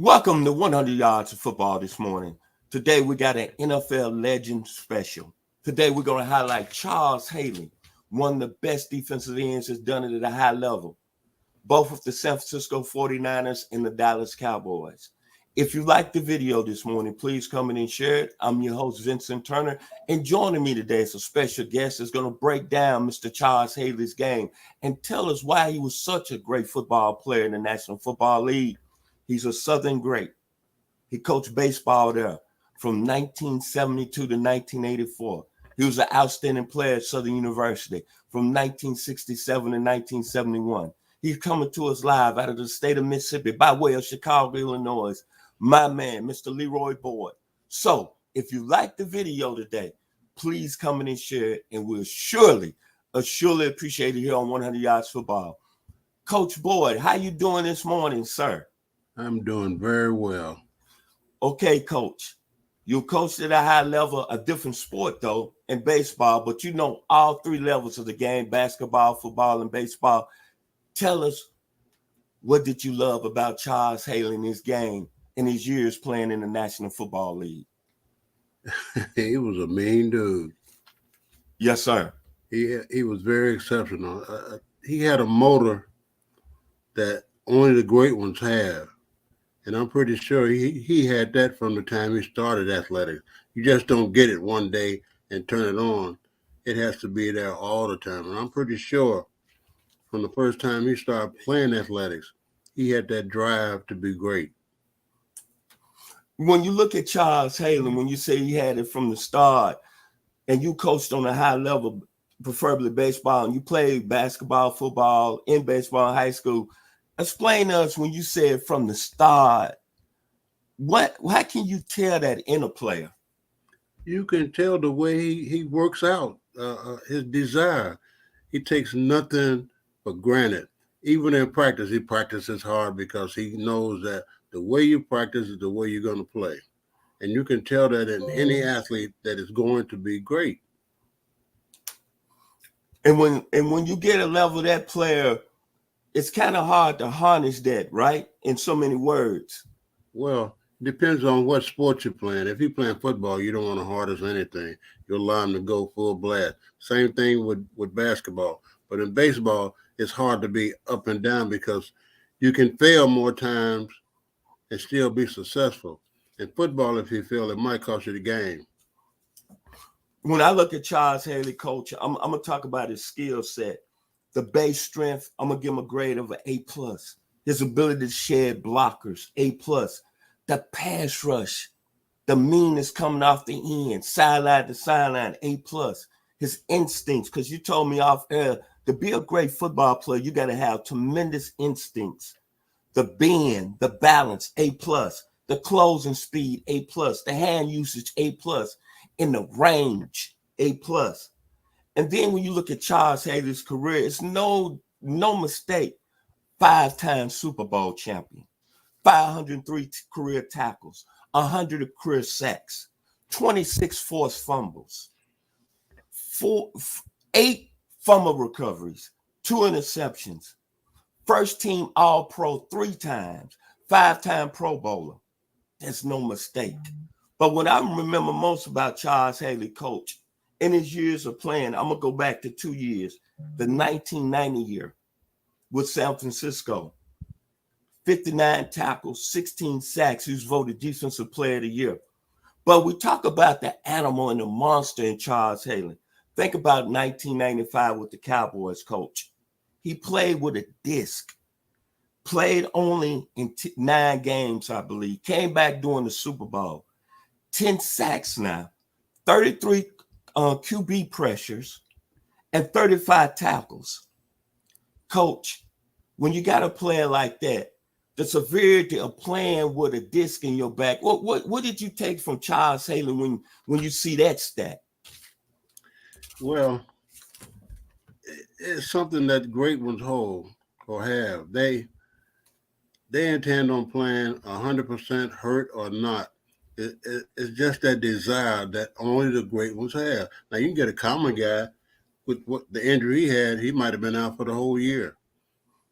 Welcome to 100 Yards of Football this morning. Today we got an NFL legend special. Today we're going to highlight Charles Haley, one of the best defensive ends that's done it at a high level, both with the San Francisco 49ers and the Dallas Cowboys. If you like the video this morning, please come in and share it. I'm your host, Vincent Turner, and joining me today is a special guest that's going to break down Mr. Charles Haley's game and tell us why he was such a great football player in the National Football League. He's a Southern great. He coached baseball there from 1972 to 1984. He was an outstanding player at Southern University from 1967 to 1971. He's coming to us live out of the state of Mississippi by way of Chicago, Illinois. My man, Mr. Leroy Boyd. So if you like the video today, please come in and share it, and we'll surely appreciate it here on 100 Yards Football. Coach Boyd, how you doing this morning, sir? I'm doing very well. Okay, Coach. You coached at a high level, a different sport, though, in baseball, but you know all three levels of the game, basketball, football, and baseball. Tell us, what did you love about Charles Haley in his game in his years playing in the National Football League? He was a mean dude. Yes, sir. He was very exceptional. He had a motor that only the great ones have. And I'm pretty sure he had that from the time he started athletics. You just don't get it one day and turn it on. It has to be there all the time. And I'm pretty sure from the first time he started playing athletics, he had that drive to be great. When you look at Charles Haley, when you say he had it from the start, and you coached on a high level, preferably baseball, and you played basketball, football, in baseball in high school, explain to us when you said from the start, how can you tell that in a player? You can tell the way he works out, his desire. He takes nothing for granted. Even in practice, he practices hard because he knows that the way you practice is the way you're going to play. And you can tell that in any athlete that is going to be great. And when you get a level of that player, it's kind of hard to harness that, right? In so many words. Well, depends on what sport you're playing. If you're playing football, you don't want to harness anything. You allow them to go full blast. Same thing with basketball. But in baseball, it's hard to be up and down because you can fail more times and still be successful. In football, if you fail, it might cost you the game. When I look at Charles Haley, coach, I'm going to talk about his skill set. The base strength, I'm going to give him a grade of an A+. His ability to shed blockers, A+. The pass rush, the meanness coming off the end, sideline to sideline, A+. His instincts, because you told me off air, to be a great football player, you got to have tremendous instincts. The bend, the balance, A+. The closing speed, A+. The hand usage, A+. In the range, A+. And then when you look at Charles Haley's career, it's no mistake, 5-time Super Bowl champion, 503 career tackles, 100 career sacks, 26 forced fumbles, 8 fumble recoveries, 2 interceptions, first team All-Pro 3 times, 5-time Pro Bowler. That's no mistake. But what I remember most about Charles Haley, coach, in his years of playing, I'm going to go back to 2 years. The 1990 year with San Francisco, 59 tackles, 16 sacks. He was voted Defensive Player of the Year. But we talk about the animal and the monster in Charles Haley. Think about 1995 with the Cowboys, coach. He played with a disc, played only in 9 games, I believe, came back during the Super Bowl, 10 sacks now, 33 QB pressures, and 35 tackles. Coach, when you got a player like that, the severity of playing with a disc in your back, what did you take from Charles Haley when you see that stat? Well, it's something that great ones hold or have. They intend on playing 100% hurt or not. It's just that desire that only the great ones have. Now, you can get a common guy with what the injury he had, he might have been out for the whole year.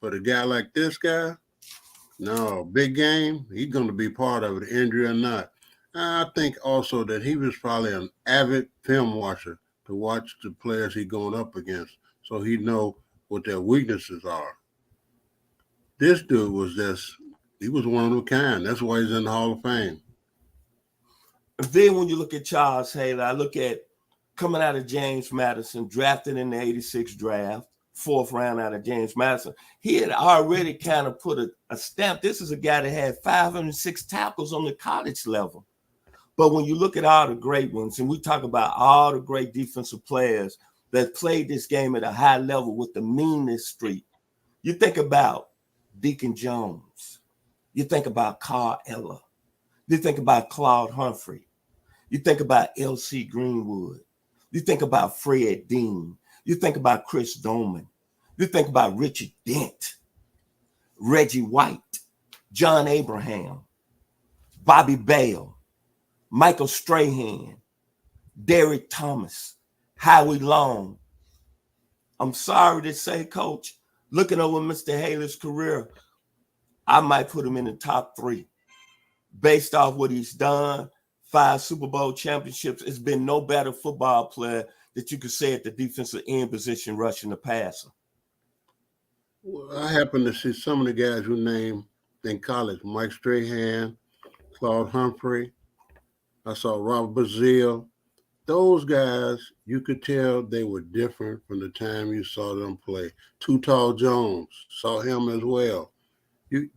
But a guy like this guy, No, big game, he's going to be part of it, injury or not. I think also that he was probably an avid film watcher to watch the players he's going up against, so he know what their weaknesses are. This dude was he was one of a kind. That's why he's in the Hall of Fame. Then when you look at Charles Haley, I look at coming out of James Madison, drafted in the 86 draft, fourth round out of James Madison. He had already kind of put a stamp. This is a guy that had 506 tackles on the college level. But when you look at all the great ones, and we talk about all the great defensive players that played this game at a high level with the meanness streak, you think about Deacon Jones. You think about Carl Eller. You think about Claude Humphrey. You think about L.C. Greenwood. You think about Fred Dean. You think about Chris Doman. You think about Richard Dent, Reggie White, John Abraham, Bobby Bale, Michael Strahan, Derek Thomas, Howie Long. I'm sorry to say, Coach, looking over Mr. Haley's career, I might put him in the top 3. Based off what he's done, 5 Super Bowl championships, it's been no better football player that you could say at the defensive end position rushing the passer. Well, I happened to see some of the guys who named in college, Mike Strahan, Claude Humphrey. I saw Robert Brazile. Those guys, you could tell they were different from the time you saw them play. Too Tall Jones, saw him as well.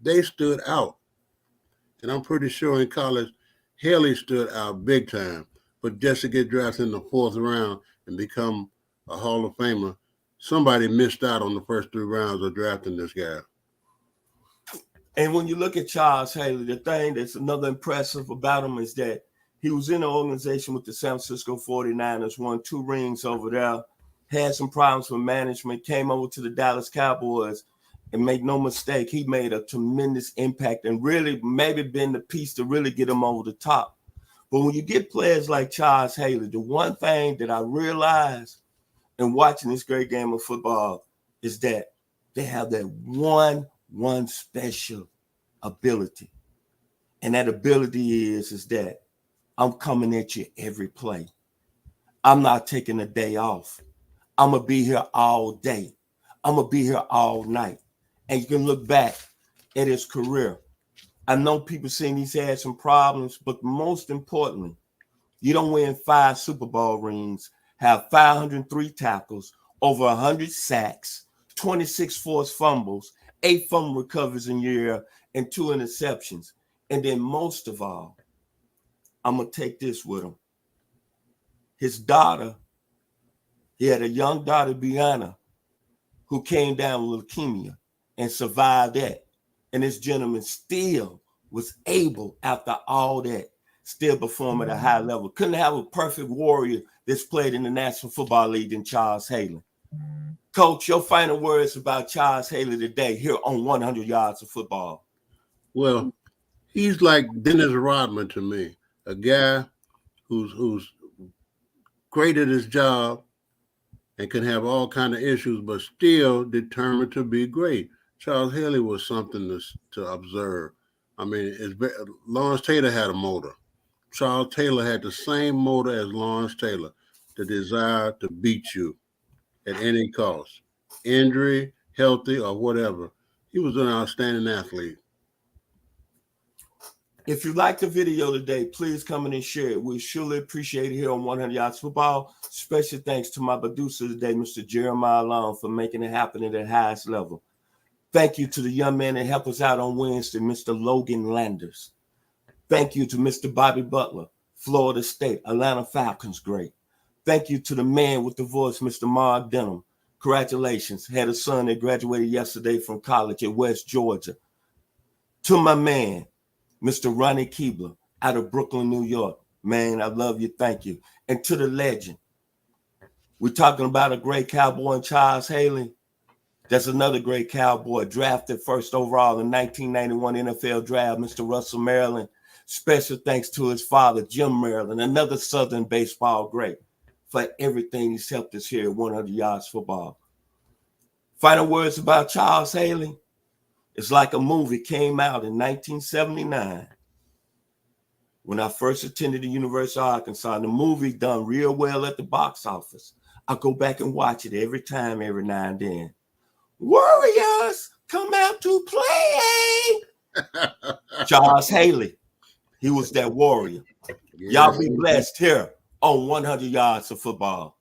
They stood out. And I'm pretty sure in college, Haley stood out big time. But just to get drafted in the 4th round and become a Hall of Famer, somebody missed out on the first 3 rounds of drafting this guy. And when you look at Charles Haley, the thing that's another impressive about him is that he was in the organization with the San Francisco 49ers, won 2 rings over there, had some problems with management, came over to the Dallas Cowboys, and make no mistake, he made a tremendous impact and really maybe been the piece to really get him over the top. But when you get players like Charles Haley, the one thing that I realized in watching this great game of football is that they have that one special ability. And that ability is that I'm coming at you every play. I'm not taking a day off. I'm going to be here all day. I'm going to be here all night. And you can look back at his career. I know people saying he's had some problems, but most importantly, you don't win 5 Super Bowl rings, have 503 tackles, over 100 sacks, 26 forced fumbles, 8 fumble recoveries in your year, and 2 interceptions. And then most of all, I'm going to take this with him. His daughter, he had a young daughter, Brianna, who came down with leukemia and survived that. And this gentleman still was able, after all that, still perform at a high level. Couldn't have a perfect warrior that's played in the National Football League than Charles Haley. Coach, your final words about Charles Haley today here on 100 Yards of Football. Well, he's like Dennis Rodman to me, a guy who's great at his job and can have all kind of issues, but still determined to be great. Charles Haley was something to observe. I mean, Lawrence Taylor had a motor. Charles Taylor had the same motor as Lawrence Taylor, the desire to beat you at any cost, injury, healthy, or whatever. He was an outstanding athlete. If you like the video today, please come in and share it. We surely appreciate it here on 100 Yards Football. Special thanks to my producer today, Mr. Jeremiah Long, for making it happen at the highest level. Thank you to the young man that helped us out on Wednesday, Mr. Logan Landers. Thank you to Mr. Bobby Butler, Florida State, Atlanta Falcons great. Thank you to the man with the voice, Mr. Marque Denom. Congratulations. Had a son that graduated yesterday from college at West Georgia. To my man, Mr. Ronnie Keebler out of Brooklyn, New York. Man, I love you. Thank you. And to the legend. We're talking about a great Cowboy in Charles Haley. That's another great Cowboy, drafted first overall in 1991 NFL draft, Mr. Russell Maryland. Special thanks to his father, Jim Maryland, another Southern baseball great, for everything he's helped us here at 100 Yards Football. Final words about Charles Haley. It's like a movie came out in 1979 when I first attended the University of Arkansas. And the movie done real well at the box office. I go back and watch it every now and then. Warriors come out to play. Charles Haley, he was that warrior. Yeah. Y'all be blessed here on 100 Yards of Football.